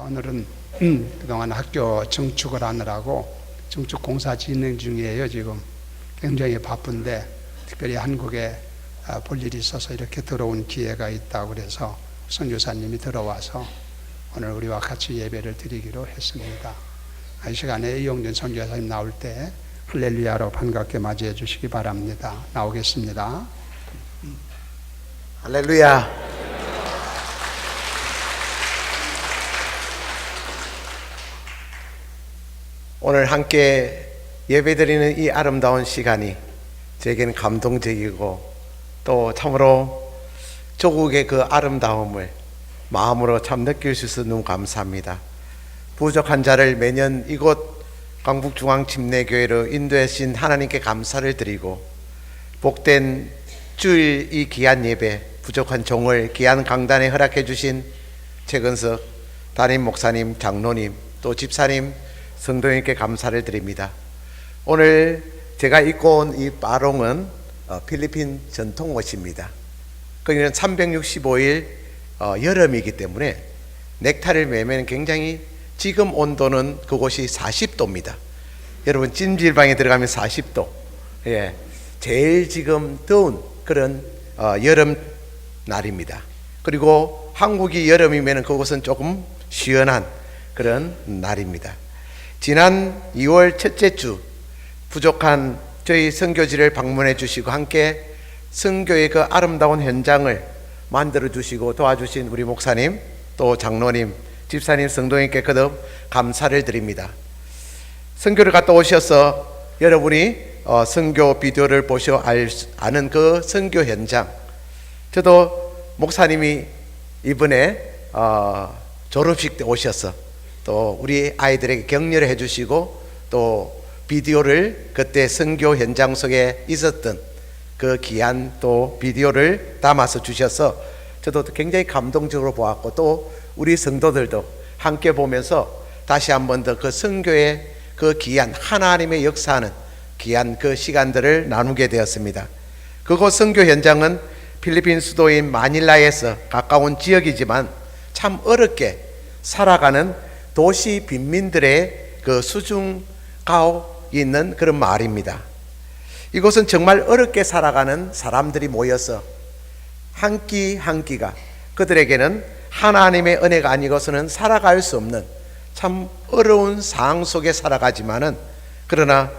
오늘은 그동안 학교 증축을 하느라고 증축 공사 진행 중이에요. 지금 굉장히 바쁜데 특별히 한국에 볼 일이 있어서 이렇게 들어온 기회가 있다고 그래서 선교사님이 들어와서 오늘 우리와 같이 예배를 드리기로 했습니다. 이 시간에 이용준 선교사님 나올 때 할렐루야로 반갑게 맞이해 주시기 바랍니다. 나오겠습니다. 할렐루야. 오늘 함께 예배드리는 이 아름다운 시간이 제게는 감동적이고 또 참으로 조국의 그 아름다움을 마음으로 참 느낄 수 있어서 너무 감사합니다. 부족한 자를 매년 이곳 강북중앙침례교회로 인도하신 하나님께 감사를 드리고 복된 주일 이 귀한 예배, 부족한 종을 귀한 강단에 허락해 주신 최근석 담임 목사님, 장로님, 또 집사님, 성도님께 감사를 드립니다. 오늘 제가 입고 온 이 빠롱은 필리핀 전통 옷입니다. 거기는 365일 여름이기 때문에 넥타이를 매면 굉장히 지금 온도는 그곳이 40도입니다. 여러분 찜질방에 들어가면 40도. 예, 제일 지금 더운 그런 여름 날입니다. 그리고 한국이 여름이면 그곳은 조금 시원한 그런 날입니다. 지난 2월 첫째 주 부족한 저희 선교지를 방문해 주시고 함께 선교의 그 아름다운 현장을 만들어 주시고 도와주신 우리 목사님, 또 장로님, 집사님, 성도님께 거듭 감사를 드립니다. 선교를 갔다 오셔서 여러분이 선교 비디오를 보셔 아는 그 선교 현장, 저도 목사님이 이번에 졸업식 때 오셔서 또 우리 아이들에게 격려를 해주시고 또 비디오를 그때 선교 현장 속에 있었던 그 귀한 또 비디오를 담아서 주셔서 저도 굉장히 감동적으로 보았고 또 우리 성도들도 함께 보면서 다시 한 번 더 그 선교의 그 귀한 하나님의 역사하는 귀한 그 시간들을 나누게 되었습니다. 그곳 선교 현장은 필리핀 수도인 마닐라에서 가까운 지역이지만 참 어렵게 살아가는 도시 빈민들의 그 수중가에 있는 그런 마을입니다. 이곳은 정말 어렵게 살아가는 사람들이 모여서 한 끼 한 끼가 그들에게는 하나님의 은혜가 아니고서는 살아갈 수 없는 참 어려운 상황 속에 살아가지만은 그러나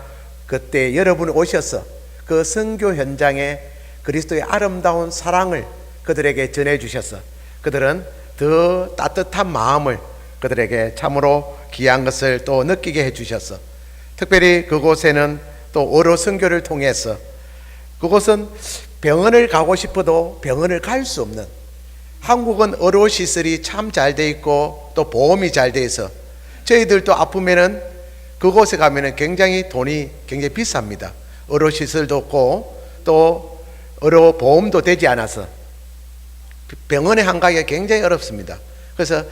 그때 여러분이 오셔서 그 선교 현장에 그리스도의 아름다운 사랑을 그들에게 전해주셔서 그들은 더 따뜻한 마음을 그들에게 참으로 귀한 것을 또 느끼게 해주셔서 특별히 그곳에는 또 어로 선교를 통해서 그곳은 병원을 가고 싶어도 병원을 갈 수 없는, 한국은 의료 시설이 참 잘 돼 있고 또 보험이 잘 돼 있어 저희들도 아프면은 그곳에 가면은 굉장히 돈이 굉장히 비쌉니다. 의료 시설도 없고 또 의료 보험도 되지 않아서 병원에 안 가기가 굉장히 어렵습니다. 그래서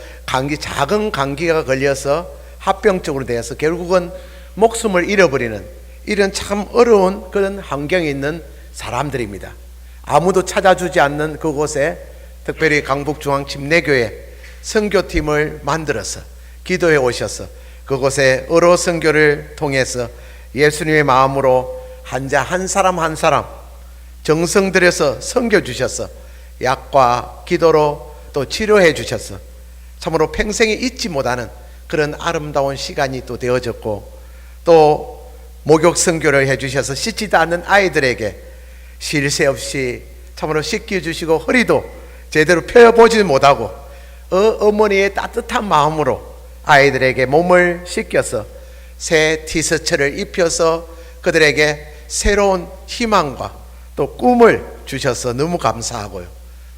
작은 감기가 걸려서 합병증으로 되어서 결국은 목숨을 잃어버리는 이런 참 어려운 그런 환경에 있는 사람들입니다. 아무도 찾아주지 않는 그곳에 특별히 강북중앙침례교회 선교팀을 만들어서 기도해 오셔서 그곳에 의로 선교를 통해서 예수님의 마음으로 한 사람 한 사람 정성 들여서 섬겨 주셔서 약과 기도로 또 치료해 주셔서 참으로 평생에 잊지 못하는 그런 아름다운 시간이 또 되어졌고 또 목욕 선교를 해주셔서 씻지도 않는 아이들에게 쉴 새 없이 참으로 씻겨주시고 허리도 제대로 펴보지 못하고 어머니의 따뜻한 마음으로 아이들에게 몸을 씻겨서 새 티셔츠를 입혀서 그들에게 새로운 희망과 또 꿈을 주셔서 너무 감사하고요.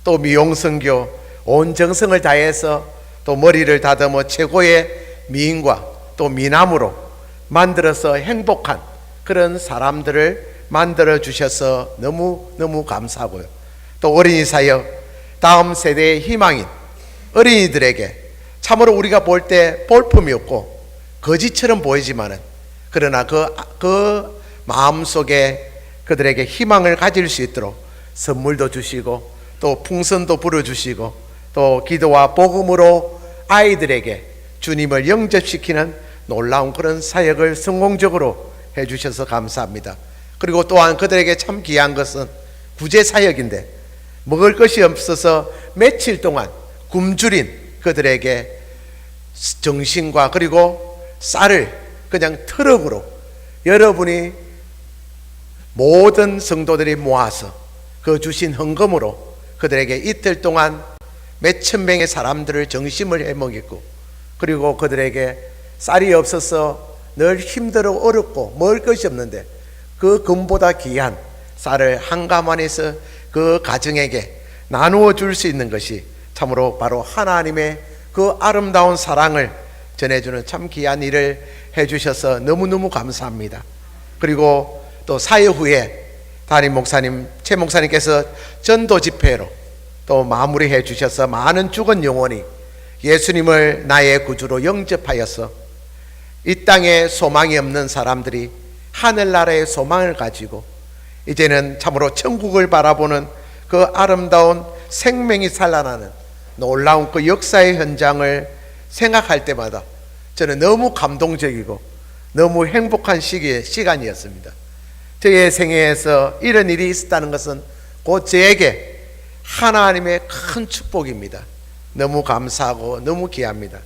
또 미용 선교 온 정성을 다해서 또 머리를 다듬어 최고의 미인과 또 미남으로 만들어서 행복한 그런 사람들을 만들어 주셔서 너무 감사하고요. 또 어린이 사역 다음 세대의 희망인 어린이들에게 참으로 우리가 볼 때 볼품이 없고 거지처럼 보이지만은 그러나 그 마음속에 그들에게 희망을 가질 수 있도록 선물도 주시고 또 풍선도 불어주시고 또 기도와 복음으로 아이들에게 주님을 영접시키는 놀라운 그런 사역을 성공적으로 해주셔서 감사합니다. 그리고 또한 그들에게 참 귀한 것은 구제 사역인데, 먹을 것이 없어서 며칠 동안 굶주린 그들에게 정신과 그리고 쌀을 그냥 트럭으로 여러분이 모든 성도들이 모아서 그 주신 헌금으로 그들에게 이틀 동안 몇천 명의 사람들을 정심을 해먹였고, 그리고 그들에게 쌀이 없어서 늘 힘들어 어렵고 먹을 것이 없는데 그 금보다 귀한 쌀을 한가만에서 그 가정에게 나누어 줄 수 있는 것이 참으로 바로 하나님의 그 아름다운 사랑을 전해주는 참 귀한 일을 해주셔서 너무너무 감사합니다. 그리고 또 사회 후에 담임 목사님, 최 목사님께서 전도 집회로 또 마무리해 주셔서 많은 죽은 영혼이 예수님을 나의 구주로 영접하여서 이 땅에 소망이 없는 사람들이 하늘나라의 소망을 가지고 이제는 참으로 천국을 바라보는 그 아름다운 생명이 살아나는 놀라운 그 역사의 현장을 생각할 때마다 저는 너무 감동적이고 너무 행복한 시간이었습니다. 저의 생애에서 이런 일이 있었다는 것은 곧 저에게 하나님의 큰 축복입니다. 너무 감사하고 너무 귀합니다.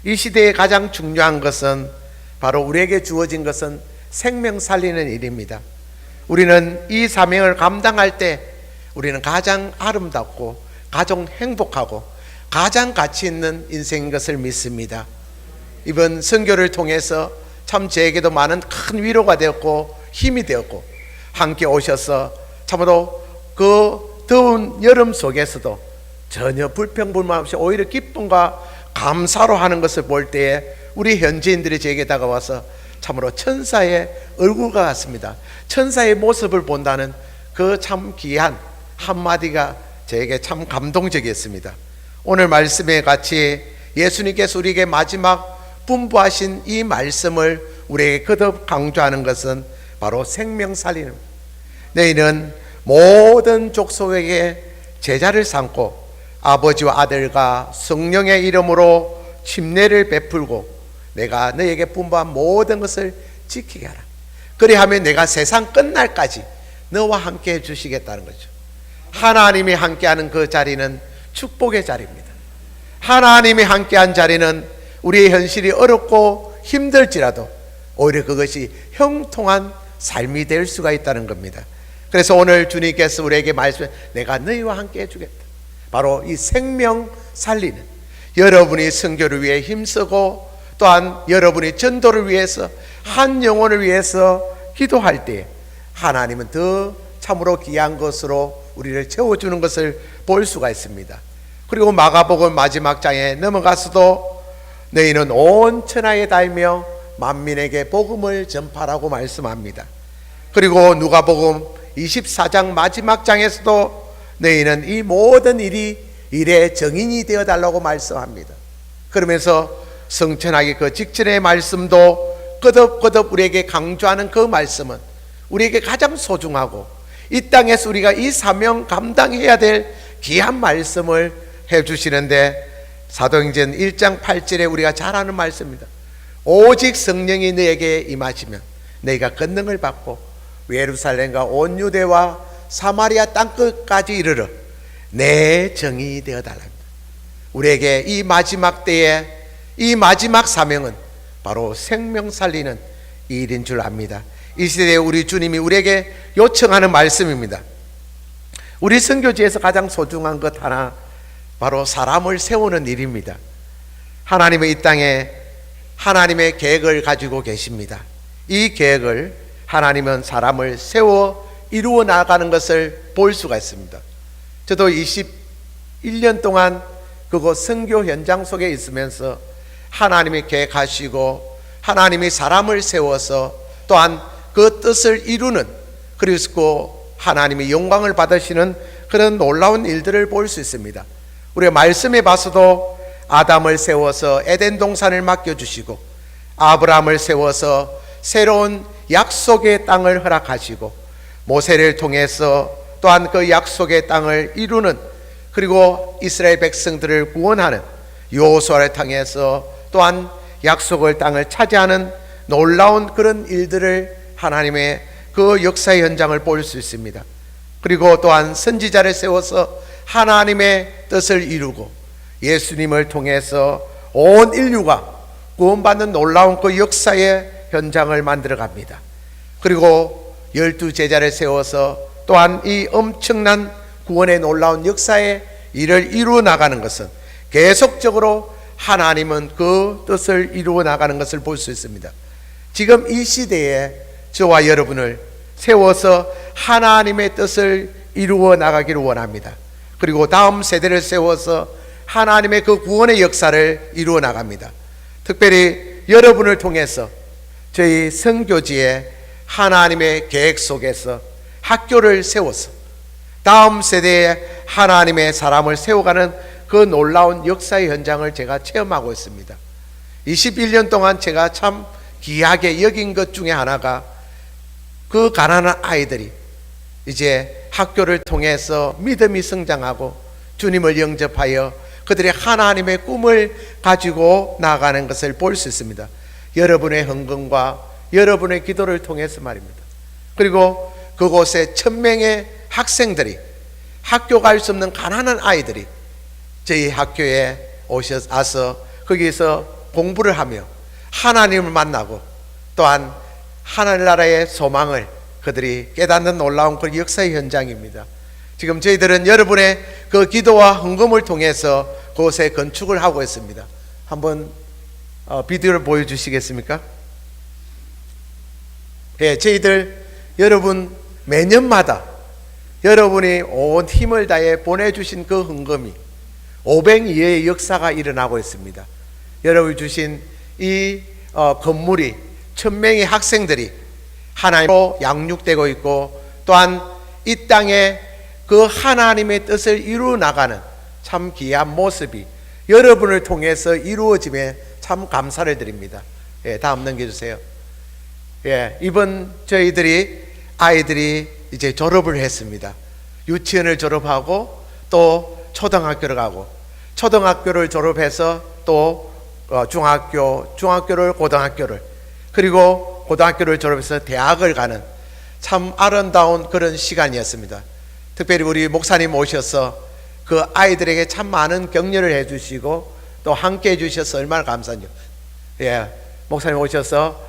이 시대에 가장 중요한 것은 바로 우리에게 주어진 것은 생명 살리는 일입니다. 우리는 이 사명을 감당할 때 우리는 가장 아름답고 가장 행복하고 가장 가치 있는 인생인 것을 믿습니다. 이번 선교를 통해서 참 저에게도 많은 큰 위로가 되었고 힘이 되었고, 함께 오셔서 참으로 그 더운 여름 속에서도 전혀 불평불만 없이 오히려 기쁨과 감사로 하는 것을 볼 때에 우리 현지인들이 제게 다가와서 참으로 천사의 얼굴과 같습니다, 천사의 모습을 본다는 그 참 귀한 한마디가 저에게 참 감동적이었습니다. 오늘 말씀에 같이 예수님께서 우리에게 마지막 분부하신 이 말씀을 우리에게 거듭 강조하는 것은 바로 생명 살리는, 너희는 모든 족속에게 제자를 삼고 아버지와 아들과 성령의 이름으로 침례를 베풀고 내가 너희에게 분부한 모든 것을 지키게 하라. 그리하면 내가 세상 끝날까지 너와 함께 해주시겠다는 거죠. 하나님이 함께하는 그 자리는 축복의 자리입니다. 하나님이 함께한 자리는 우리의 현실이 어렵고 힘들지라도 오히려 그것이 형통한 삶이 될 수가 있다는 겁니다. 그래서 오늘 주님께서 우리에게 말씀해, 내가 너희와 함께 해주겠다. 바로 이 생명 살리는, 여러분이 선교를 위해 힘쓰고 또한 여러분이 전도를 위해서 한 영혼을 위해서 기도할 때 하나님은 더 참으로 귀한 것으로 우리를 채워주는 것을 볼 수가 있습니다. 그리고 마가복음 마지막 장에 넘어가서도 너희는 온 천하에 다니며 만민에게 복음을 전파라고 말씀합니다. 그리고 누가복음 24장 마지막 장에서도 너희는 이 모든 일의 정인이 되어달라고 말씀합니다. 그러면서 성천하기 그 직전의 말씀도 거듭 우리에게 강조하는 그 말씀은 우리에게 가장 소중하고 이 땅에서 우리가 이 사명 감당해야 될 귀한 말씀을 해주시는데, 사도행전 1장 8절에 우리가 잘 아는 말씀입니다. 오직 성령이 너에게 임하시면 너희가 권능을 받고 예루살렘과 온 유대와 사마리아 땅끝까지 이르러 내 정이 되어달랍니다. 우리에게 이 마지막 때에 이 마지막 사명은 바로 생명 살리는 일인 줄 압니다. 이 시대에 우리 주님이 우리에게 요청하는 말씀입니다. 우리 선교지에서 가장 소중한 것 하나, 바로 사람을 세우는 일입니다. 하나님의 이 땅에 하나님의 계획을 가지고 계십니다. 이 계획을 하나님은 사람을 세워 이루어 나가는 것을 볼 수가 있습니다. 저도 21년 동안 그곳 선교 현장 속에 있으면서 하나님이 계획하시고 하나님이 사람을 세워서 또한 그 뜻을 이루는, 그리고 하나님이 영광을 받으시는 그런 놀라운 일들을 볼 수 있습니다. 우리가 말씀에 봐서도 아담을 세워서 에덴 동산을 맡겨주시고 아브라함을 세워서 새로운 약속의 땅을 허락하시고 모세를 통해서 또한 그 약속의 땅을 이루는, 그리고 이스라엘 백성들을 구원하는 여호수아를 통해서 또 또한 약속을 땅을 차지하는 놀라운 그런 일들을 하나님의 그 역사의 현장을 볼 수 있습니다. 그리고 또한 선지자를 세워서 하나님의 뜻을 이루고 예수님을 통해서 온 인류가 구원받는 놀라운 그 역사의 현장을 만들어 갑니다. 그리고 12제자를 세워서 또한 이 엄청난 구원의 놀라운 역사의 일을 이루어 나가는 것은 계속적으로 하나님은 그 뜻을 이루어 나가는 것을 볼 수 있습니다. 지금 이 시대에 저와 여러분을 세워서 하나님의 뜻을 이루어 나가기를 원합니다. 그리고 다음 세대를 세워서 하나님의 그 구원의 역사를 이루어 나갑니다. 특별히 여러분을 통해서 저희 선교지에 하나님의 계획 속에서 학교를 세워서 다음 세대에 하나님의 사람을 세워가는 그 놀라운 역사의 현장을 제가 체험하고 있습니다. 21년 동안 제가 참 귀하게 여긴 것 중에 하나가 그 가난한 아이들이 이제 학교를 통해서 믿음이 성장하고 주님을 영접하여 그들의 하나님의 꿈을 가지고 나아가는 것을 볼 수 있습니다. 여러분의 헌금과 여러분의 기도를 통해서 말입니다. 그리고 그곳에 1000명의 학생들이, 학교 갈 수 없는 가난한 아이들이 저희 학교에 와서 거기서 공부를 하며 하나님을 만나고 또한 하늘나라의 소망을 그들이 깨닫는 놀라운 그 역사의 현장입니다. 지금 저희들은 여러분의 그 기도와 헌금을 통해서 그곳에 건축을 하고 있습니다. 한번 비디오를 보여주시겠습니까? 예, 저희들 여러분 매년마다 여러분이 온 힘을 다해 보내주신 그 헌금이 500여의 역사가 일어나고 있습니다. 여러분이 주신 이 건물이 1000명의 학생들이 하나님으로 양육되고 있고 또한 이 땅에 그 하나님의 뜻을 이루어 나가는 참 귀한 모습이 여러분을 통해서 이루어짐에 참 감사를 드립니다. 예, 다음 넘겨주세요. 예, 이번 저희들이 아이들이 이제 졸업을 했습니다. 유치원을 졸업하고 또 초등학교를 가고 초등학교를 졸업해서 또 중학교를 고등학교를 그리고 고등학교를 졸업해서 대학을 가는 참 아름다운 그런 시간이었습니다. 특별히 우리 목사님 오셔서 그 아이들에게 참 많은 격려를 해주시고 또 함께 해주셔서 얼마나 감사한지. 예, 목사님 오셔서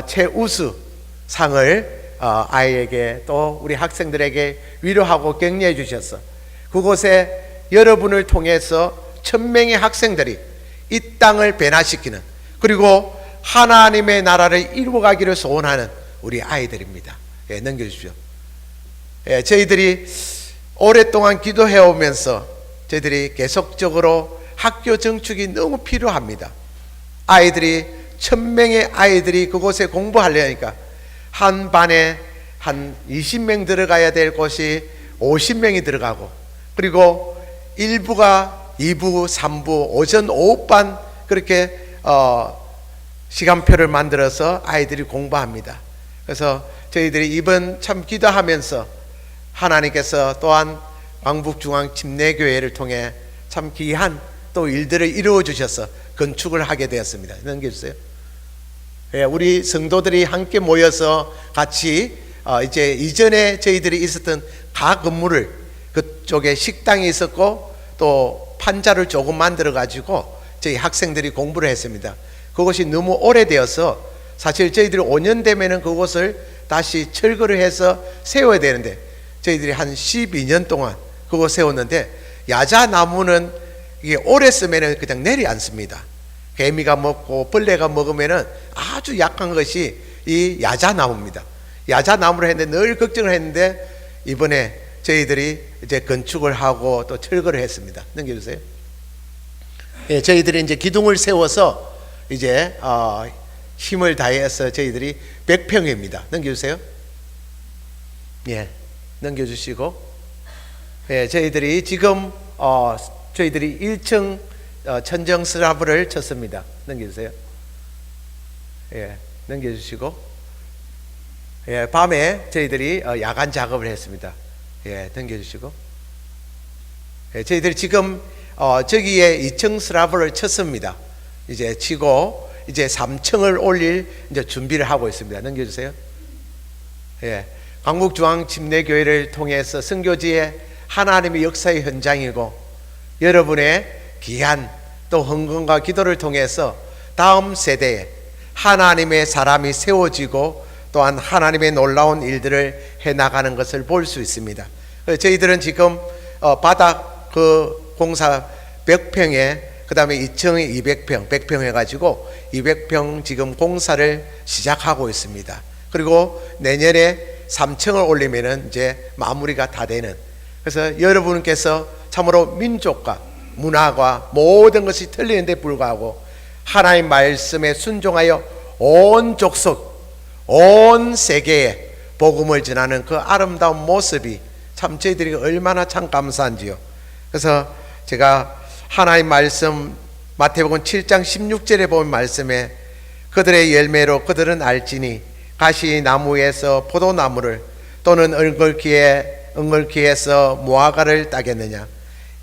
최우수 상을 아이에게 또 우리 학생들에게 위로하고 격려해 주셔서 그곳에 여러분을 통해서 1000명의 학생들이 이 땅을 변화시키는 그리고 하나님의 나라를 이루어가기를 소원하는 우리 아이들입니다. 예, 넘겨주십시오. 예, 저희들이 오랫동안 기도해 오면서 저희들이 계속적으로 학교 정축이 너무 필요합니다. 아이들이 1000명의 아이들이 그곳에 공부하려니까 한 반에 한 20명 들어가야 될 곳이 50명이 들어가고 그리고 1부가 2부, 3부, 오전, 오후반 그렇게 시간표를 만들어서 아이들이 공부합니다. 그래서 저희들이 이번 참 기도하면서 하나님께서 또한 광북중앙침례교회를 통해 참 귀한 또 일들을 이루어 주셔서 건축을 하게 되었습니다. 넘겨주세요. 예, 우리 성도들이 함께 모여서 같이 이제 이전에 저희들이 있었던 각 건물을 그쪽에 식당이 있었고 또 판자를 조금 만들어 가지고 저희 학생들이 공부를 했습니다. 그것이 너무 오래되어서 사실 저희들이 5년 되면은 그곳을 다시 철거를 해서 세워야 되는데 저희들이 한 12년 동안 그거 세웠는데 야자나무는 이게 오래 쓰면은 그냥 내려앉습니다. 개미가 먹고 벌레가 먹으면은 아주 약한 것이 이 야자나무입니다. 야자나무를 했는데 늘 걱정을 했는데 이번에 저희들이 이제 건축을 하고 또 철거를 했습니다. 넘겨주세요. 예, 저희들이 이제 기둥을 세워서 이제 힘을 다해서 저희들이 100평입니다. 넘겨주세요. 예, 넘겨주시고 예, 저희들이 지금 저희들이 1층 천정 슬라브를 쳤습니다. 넘겨주세요. 예, 넘겨주시고 예, 밤에 저희들이 야간 작업을 했습니다. 예, 넘겨주시고 예, 저희들이 지금 저기에 2층 슬라브를 쳤습니다. 이제 치고 이제 3층을 올릴 이제 준비를 하고 있습니다. 넘겨주세요. 예, 강북중앙침례교회를 통해서 선교지의 하나님의 역사의 현장이고 여러분의 귀한 또 헌금과 기도를 통해서 다음 세대에 하나님의 사람이 세워지고 또한 하나님의 놀라운 일들을 해나가는 것을 볼 수 있습니다. 저희들은 지금 바닥 그 공사 100평에 그 다음에 2층에 200평, 100평 해가지고 200평 지금 공사를 시작하고 있습니다. 그리고 내년에 3층을 올리면은 이제 마무리가 다 되는, 그래서 여러분께서 참으로 민족과 문화가 모든 것이 틀리는데 불구하고 하나님 말씀에 순종하여 온 족속, 온 세계에 복음을 전하는 그 아름다운 모습이 참 저희들이 얼마나 참 감사한지요. 그래서 제가 하나님 말씀 마태복음 7장 16절에 보면 말씀에 그들의 열매로 그들은 알지니 가시나무에서 포도나무를 또는 은글키에서 무화과를 따겠느냐.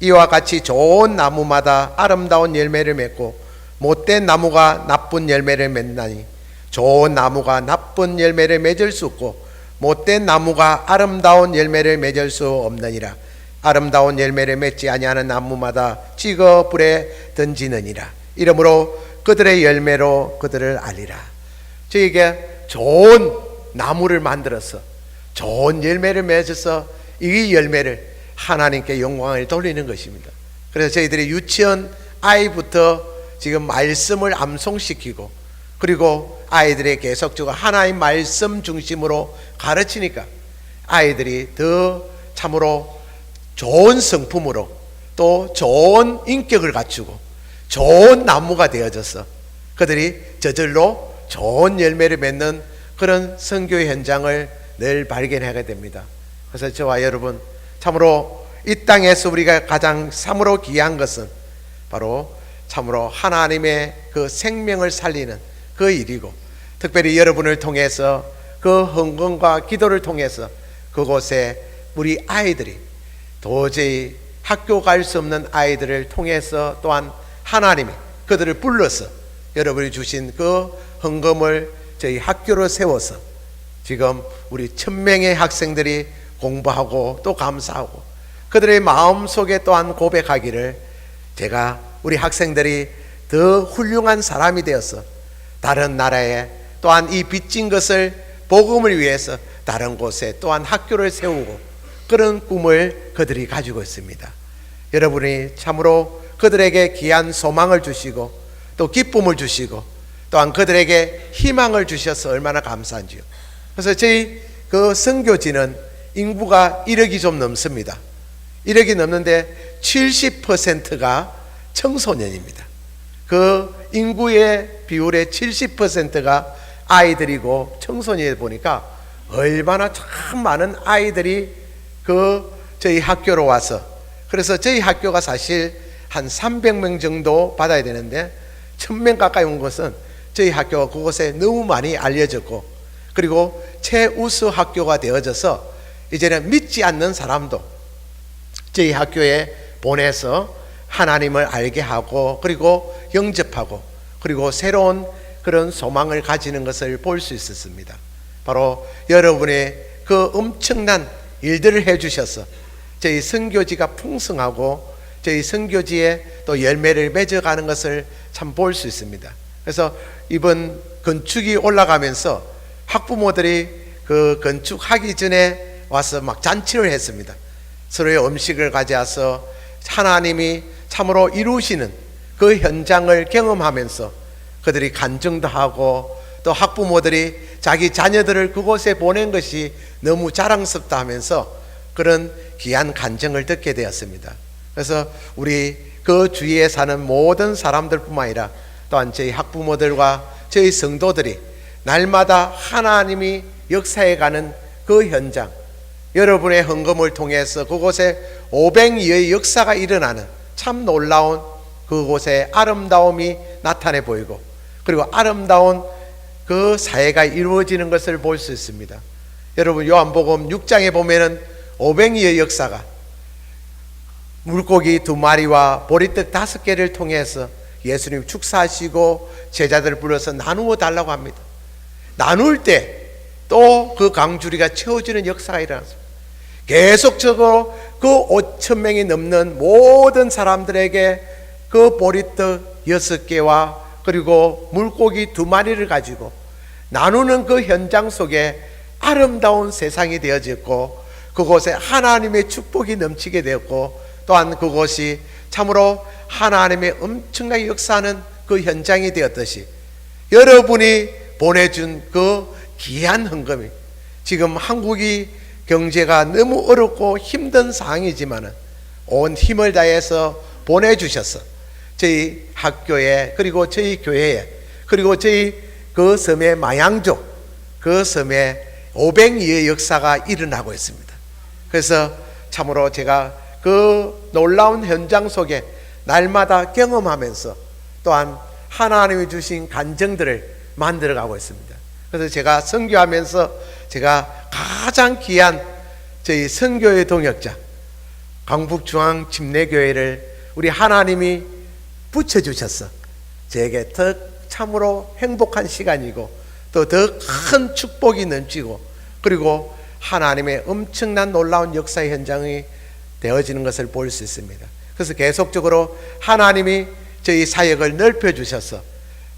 이와 같이 좋은 나무마다 아름다운 열매를 맺고 못된 나무가 나쁜 열매를 맺나니 좋은 나무가 나쁜 열매를 맺을 수 없고 못된 나무가 아름다운 열매를 맺을 수 없느니라. 아름다운 열매를 맺지 아니하는 나무마다 찍어 불에 던지느니라. 이러므로 그들의 열매로 그들을 알리라. 저에게 좋은 나무를 만들어서 좋은 열매를 맺어서 이 열매를 하나님께 영광을 돌리는 것입니다. 그래서 저희들이 유치원 아이부터 지금 말씀을 암송시키고 그리고 아이들의 계속적으로 하나님 말씀 중심으로 가르치니까 아이들이 더 참으로 좋은 성품으로 또 좋은 인격을 갖추고 좋은 나무가 되어져서 그들이 저절로 좋은 열매를 맺는 그런 선교의 현장을 늘 발견하게 됩니다. 그래서 저와 여러분 참으로 이 땅에서 우리가 가장 참으로 귀한 것은 바로 참으로 하나님의 그 생명을 살리는 그 일이고 특별히 여러분을 통해서 그 헌금과 기도를 통해서 그곳에 우리 아이들이 도저히 학교 갈 수 없는 아이들을 통해서 또한 하나님이 그들을 불러서 여러분이 주신 그 헌금을 저희 학교로 세워서 지금 우리 1000명의 학생들이 공부하고 또 감사하고 그들의 마음속에 또한 고백하기를 제가 우리 학생들이 더 훌륭한 사람이 되어서 다른 나라에 또한 이 빚진 것을 복음을 위해서 다른 곳에 또한 학교를 세우고 그런 꿈을 그들이 가지고 있습니다. 여러분이 참으로 그들에게 귀한 소망을 주시고 또 기쁨을 주시고 또한 그들에게 희망을 주셔서 얼마나 감사한지요. 그래서 저희 그 선교지는 인구가 1억이 좀 넘습니다. 1억이 넘는데 70%가 청소년입니다. 그 인구의 비율의 70%가 아이들이고 청소년이다 보니까 얼마나 참 많은 아이들이 그 저희 학교로 와서 그래서 저희 학교가 사실 한 300명 정도 받아야 되는데 1000명 가까이 온 것은 저희 학교가 그곳에 너무 많이 알려졌고 그리고 최우수 학교가 되어져서 이제는 믿지 않는 사람도 저희 학교에 보내서 하나님을 알게 하고 그리고 영접하고 그리고 새로운 그런 소망을 가지는 것을 볼 수 있었습니다. 바로 여러분의 그 엄청난 일들을 해주셔서 저희 선교지가 풍성하고 저희 선교지에 또 열매를 맺어가는 것을 참 볼 수 있습니다. 그래서 이번 건축이 올라가면서 학부모들이 그 건축하기 전에 와서 막 잔치를 했습니다. 서로의 음식을 가져와서 하나님이 참으로 이루시는 그 현장을 경험하면서 그들이 간증도 하고 또 학부모들이 자기 자녀들을 그곳에 보낸 것이 너무 자랑스럽다 하면서 그런 귀한 간증을 듣게 되었습니다. 그래서 우리 그 주위에 사는 모든 사람들뿐만 아니라 또한 저희 학부모들과 저희 성도들이 날마다 하나님이 역사해가는 그 현장, 여러분의 헌금을 통해서 그곳에 500여의 역사가 일어나는 참 놀라운 그곳에 아름다움이 나타내 보이고 그리고 아름다운 그 사회가 이루어지는 것을 볼 수 있습니다. 여러분 요한복음 6장에 보면은 500여의 역사가 물고기 2마리와 보리떡 5개를 통해서 예수님 축사하시고 제자들을 불러서 나누어 달라고 합니다. 나눌 때 또 그 강주리가 채워지는 역사가 일어났습니다. 계속적으로 그 5천 명이 넘는 모든 사람들에게 그 보리떡 6개와 그리고 물고기 2마리를 가지고 나누는 그 현장 속에 아름다운 세상이 되어졌고, 그곳에 하나님의 축복이 넘치게 되었고, 또한 그곳이 참으로 하나님의 엄청나게 역사하는 그 현장이 되었듯이, 여러분이 보내준 그 귀한 헌금이, 지금 한국이 경제가 너무 어렵고 힘든 상황이지만 온 힘을 다해서 보내주셔서 저희 학교에, 그리고 저희 교회에, 그리고 저희 그 섬의 마양족, 그 섬에 500리의 역사가 일어나고 있습니다. 그래서 참으로 제가 그 놀라운 현장 속에 날마다 경험하면서 또한 하나님이 주신 간증들을 만들어가고 있습니다. 그래서 제가 선교하면서 제가 가장 귀한 저희 선교의 동역자 강북중앙침례교회를 우리 하나님이 붙여주셔서 저에게 더 참으로 행복한 시간이고 또 더 큰 축복이 넘치고, 그리고 하나님의 엄청난 놀라운 역사의 현장이 되어지는 것을 볼 수 있습니다. 그래서 계속적으로 하나님이 저희 사역을 넓혀주셔서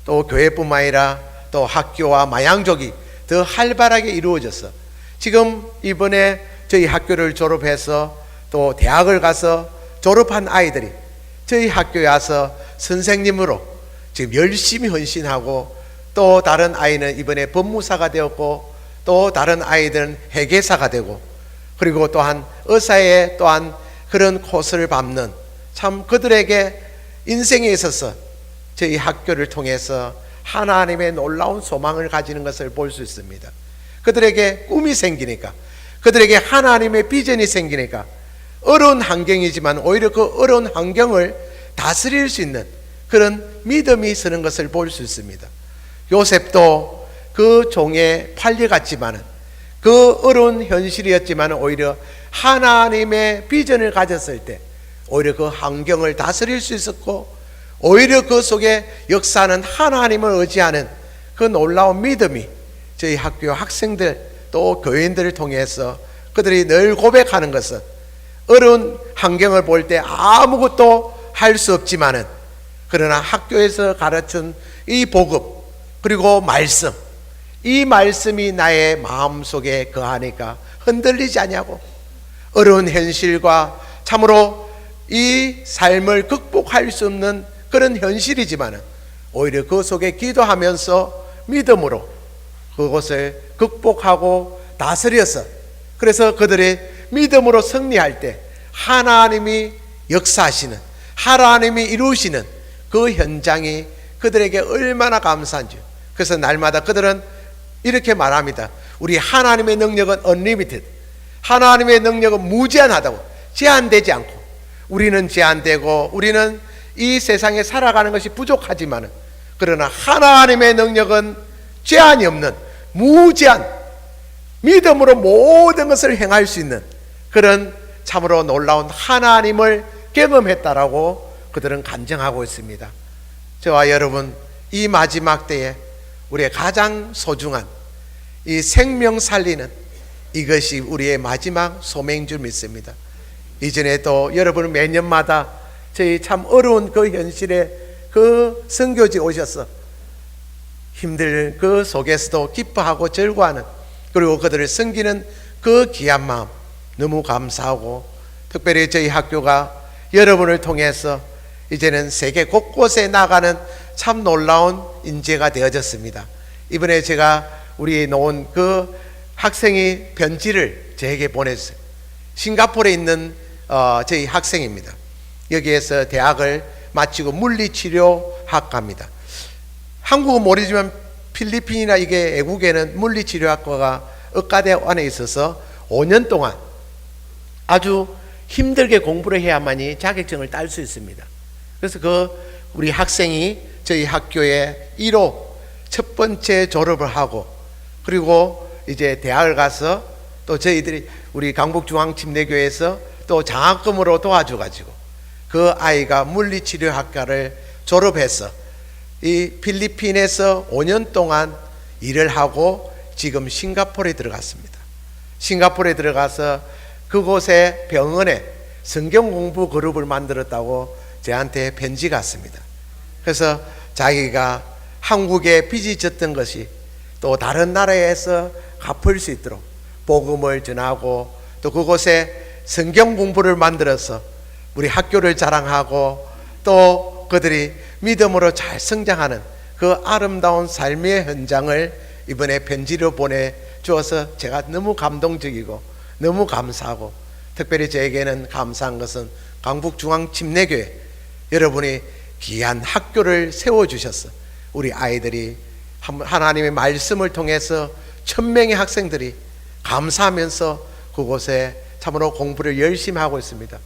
또 교회뿐만 아니라 또 학교와 마양족이 더 활발하게 이루어져서 지금 이번에 저희 학교를 졸업해서 또 대학을 가서 졸업한 아이들이 저희 학교에 와서 선생님으로 지금 열심히 헌신하고, 또 다른 아이는 이번에 법무사가 되었고, 또 다른 아이들은 회계사가 되고, 그리고 또한 의사의 또한 그런 코스를 밟는, 참 그들에게 인생에 있어서 저희 학교를 통해서 하나님의 놀라운 소망을 가지는 것을 볼 수 있습니다. 그들에게 꿈이 생기니까, 그들에게 하나님의 비전이 생기니까 어려운 환경이지만 오히려 그 어려운 환경을 다스릴 수 있는 그런 믿음이 서는 것을 볼 수 있습니다. 요셉도 그 종에 팔려갔지만, 그 어려운 현실이었지만 오히려 하나님의 비전을 가졌을 때 오히려 그 환경을 다스릴 수 있었고, 오히려 그 속에 역사하는 하나님을 의지하는 그 놀라운 믿음이 저희 학교 학생들 또 교인들을 통해서 그들이 늘 고백하는 것은, 어려운 환경을 볼 때 아무것도 할 수 없지만은 그러나 학교에서 가르친 이 복음 그리고 말씀, 이 말씀이 나의 마음속에 거하니까 흔들리지 않냐고, 어려운 현실과 참으로 이 삶을 극복할 수 없는 그런 현실이지만 오히려 그 속에 기도하면서 믿음으로 그것을 극복하고 다스려서, 그래서 그들이 믿음으로 승리할 때 하나님이 역사하시는, 하나님이 이루시는 그 현장이 그들에게 얼마나 감사한지. 그래서 날마다 그들은 이렇게 말합니다. 우리 하나님의 능력은 unlimited, 하나님의 능력은 무제한하다고, 제한되지 않고, 우리는 제한되고 우리는 이 세상에 살아가는 것이 부족하지만 그러나 하나님의 능력은 제한이 없는 무제한, 믿음으로 모든 것을 행할 수 있는 그런 참으로 놀라운 하나님을 경험했다라고 그들은 간증하고 있습니다. 저와 여러분, 이 마지막 때에 우리의 가장 소중한 이 생명 살리는 이것이 우리의 마지막 소명인 줄 믿습니다. 이전에 또 여러분은 매년마다 저희 참 어려운 그 현실에 그 선교지 오셔서 힘들 그 속에서도 기뻐하고 즐거워하는, 그리고 그들을 섬기는 그 귀한 마음 너무 감사하고, 특별히 저희 학교가 여러분을 통해서 이제는 세계 곳곳에 나가는 참 놀라운 인재가 되어졌습니다. 이번에 제가 우리 놓은 그 학생이 편지를 저에게 보내주세요. 싱가포르에 있는 저희 학생입니다. 여기에서 대학을 마치고 물리치료학과입니다. 한국은 모르지만 필리핀이나 이게 외국에는 물리치료학과가 의과대학 안에 있어서 5년 동안 아주 힘들게 공부를 해야만이 자격증을 딸 수 있습니다. 그래서 그 우리 학생이 저희 학교에 1호 첫 번째 졸업을 하고, 그리고 이제 대학을 가서 또 저희들이 우리 강북중앙침례교회에서 또 장학금으로 도와줘가지고 그 아이가 물리치료학과를 졸업해서 이 필리핀에서 5년 동안 일을 하고 지금 싱가포르에 들어갔습니다. 싱가포르에 들어가서 그곳의 병원에 성경 공부 그룹을 만들었다고 저한테 편지가 왔습니다. 그래서 자기가 한국에 빚이 졌던 것이 또 다른 나라에서 갚을 수 있도록 복음을 전하고 또 그곳에 성경 공부를 만들어서 우리 학교를 자랑하고 또 그들이 믿음으로 잘 성장하는 그 아름다운 삶의 현장을 이번에 편지로 보내주어서 제가 너무 감동적이고 너무 감사하고, 특별히 저에게는 감사한 것은 강북중앙침례교회 여러분이 귀한 학교를 세워주셔서 우리 아이들이 하나님의 말씀을 통해서 1000명의 학생들이 감사하면서 그곳에 참으로 공부를 열심히 하고 있습니다.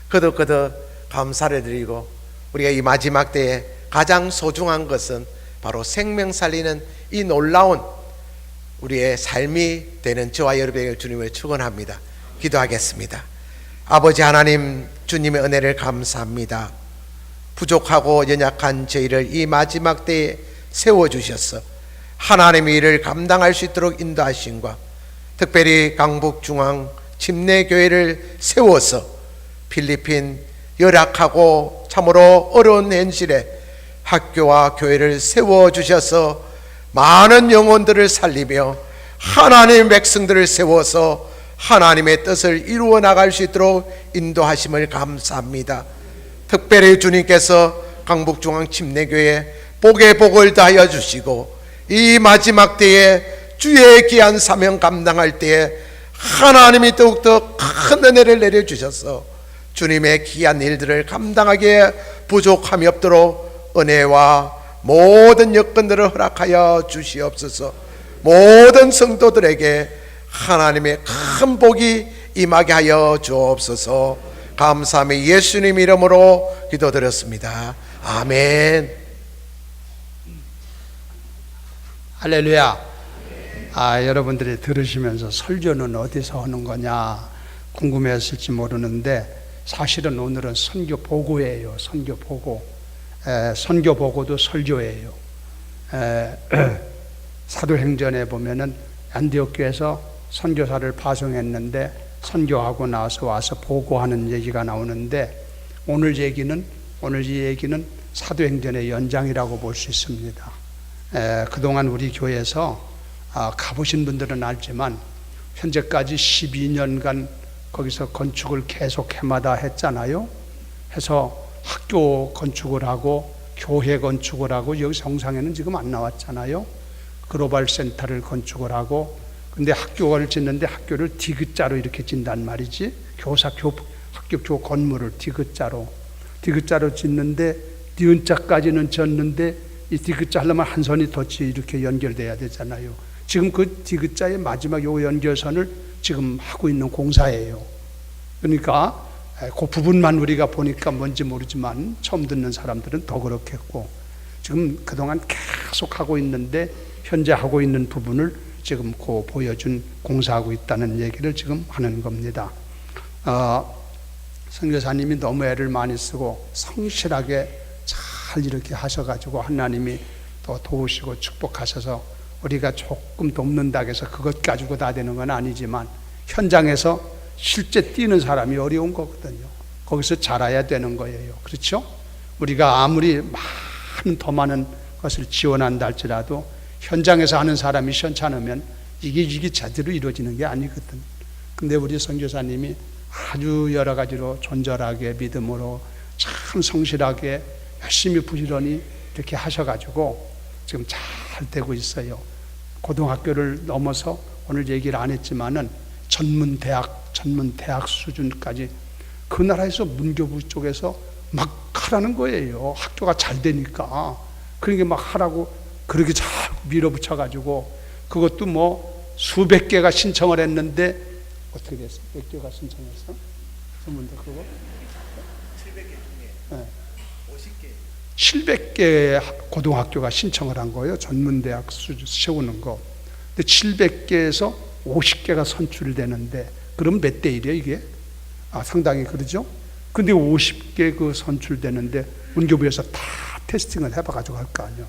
거듭거듭 감사를 드리고, 우리가 이 마지막 때에 가장 소중한 것은 바로 생명 살리는 이 놀라운 우리의 삶이 되는 저와 여러분에게 주님을 축원합니다. 기도하겠습니다. 아버지 하나님, 주님의 은혜를 감사합니다. 부족하고 연약한 저희를 이 마지막 때에 세워주셔서 하나님의 일을 감당할 수 있도록 인도하신과, 특별히 강북중앙침례교회를 세워서 필리핀 열악하고 참으로 어려운 현실에 학교와 교회를 세워주셔서 많은 영혼들을 살리며 하나님의 백성들을 세워서 하나님의 뜻을 이루어 나갈 수 있도록 인도하심을 감사합니다. 특별히 주님께서 강북중앙침례교회 복의 복을 다하여 주시고, 이 마지막 때에 주의 귀한 사명 감당할 때에 하나님이 더욱더 큰 은혜를 내려주셔서 주님의 귀한 일들을 감당하기에 부족함이 없도록 은혜와 모든 여건들을 허락하여 주시옵소서. 모든 성도들에게 하나님의 큰 복이 임하게 하여 주옵소서. 감사하며 예수님 이름으로 기도드렸습니다. 아멘. 할렐루야. 여러분들이 들으시면서 설교는 어디서 하는 거냐 궁금했을지 모르는데, 사실은 오늘은 선교 보고예요. 선교 보고. 선교 보고도 설교예요. 사도행전에 보면은 안디옥 교회에서 선교사를 파송했는데 선교하고 나서 와서 보고하는 얘기가 나오는데, 오늘 이 얘기는 사도행전의 연장이라고 볼 수 있습니다. 그동안 우리 교회에서 가보신 분들은 알지만 현재까지 12년간 거기서 건축을 계속 해마다 했잖아요. 해서 학교 건축을 하고 교회 건축을 하고, 여기 성상에는 지금 안 나왔잖아요. 글로벌 센터를 건축을 하고, 근데 학교를 짓는데 학교를 디귿자로 이렇게 짓단 말이지. 학교 건물을 디귿자로 짓는데 니은자까지는 졌는데 이 디귿자 하려면 한 선이 덧이 이렇게 연결돼야 되잖아요. 지금 그 디귿자의 마지막 요 연결선을 지금 하고 있는 공사예요. 그러니까 그 부분만 우리가 보니까 뭔지 모르지만 처음 듣는 사람들은 더 그렇겠고, 지금 그동안 계속 하고 있는데 현재 하고 있는 부분을 지금 그 보여준 공사하고 있다는 얘기를 지금 하는 겁니다. 선교사님이 너무 애를 많이 쓰고 성실하게 잘 이렇게 하셔가지고 하나님이 또 도우시고 축복하셔서 우리가 조금 돕는다고 해서 그것 가지고 다 되는 건 아니지만 현장에서 실제 뛰는 사람이 어려운 거거든요. 거기서 자라야 되는 거예요. 그렇죠? 우리가 아무리 더 많은 것을 지원한다 할지라도 현장에서 하는 사람이 시원찮으면 이게 제대로 이루어지는 게 아니거든. 근데 우리 선교사님이 아주 여러 가지로 존절하게 믿음으로 참 성실하게 열심히 부지런히 이렇게 하셔가지고 지금 잘 되고 있어요. 고등학교를 넘어서 오늘 얘기를 안 했지만은 전문 대학 수준까지 그 나라에서 문교부 쪽에서 막 하라는 거예요. 학교가 잘 되니까. 그러니까 막 하라고 그렇게 잘 밀어붙여가지고, 그것도 뭐 수백 개가 신청을 했는데 어떻게 됐어? 몇 개가 신청했어? 전문대 그거? 700개 중에 50개. 700개 고등학교가 신청을 한 거예요. 전문대학 세우는 거. 근데 700개에서 50개가 선출되는데, 그럼 몇 대 1이에요 이게? 상당히 그러죠? 근데 50개 그 선출되는데 문교부에서 다 테스팅을 해봐가지고 할 거 아니에요.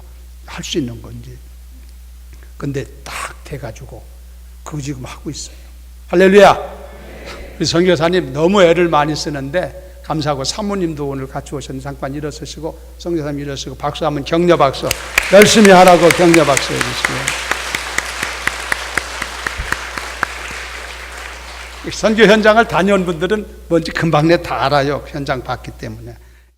할 수 있는 건지. 근데 딱 돼가지고 그거 지금 하고 있어요. 할렐루야. 우리 선교사님 너무 애를 많이 쓰는데 감사하고 사모님도 오늘 같이 오셨는데 잠깐 일어서시고 선교사님 일어서시고 박수 한번 격려 박수 열심히 하라고 격려 박수 해주시고요. 선교 현장을 다녀온 분들은 뭔지 금방 내 다 알아요. 현장 봤기 때문에.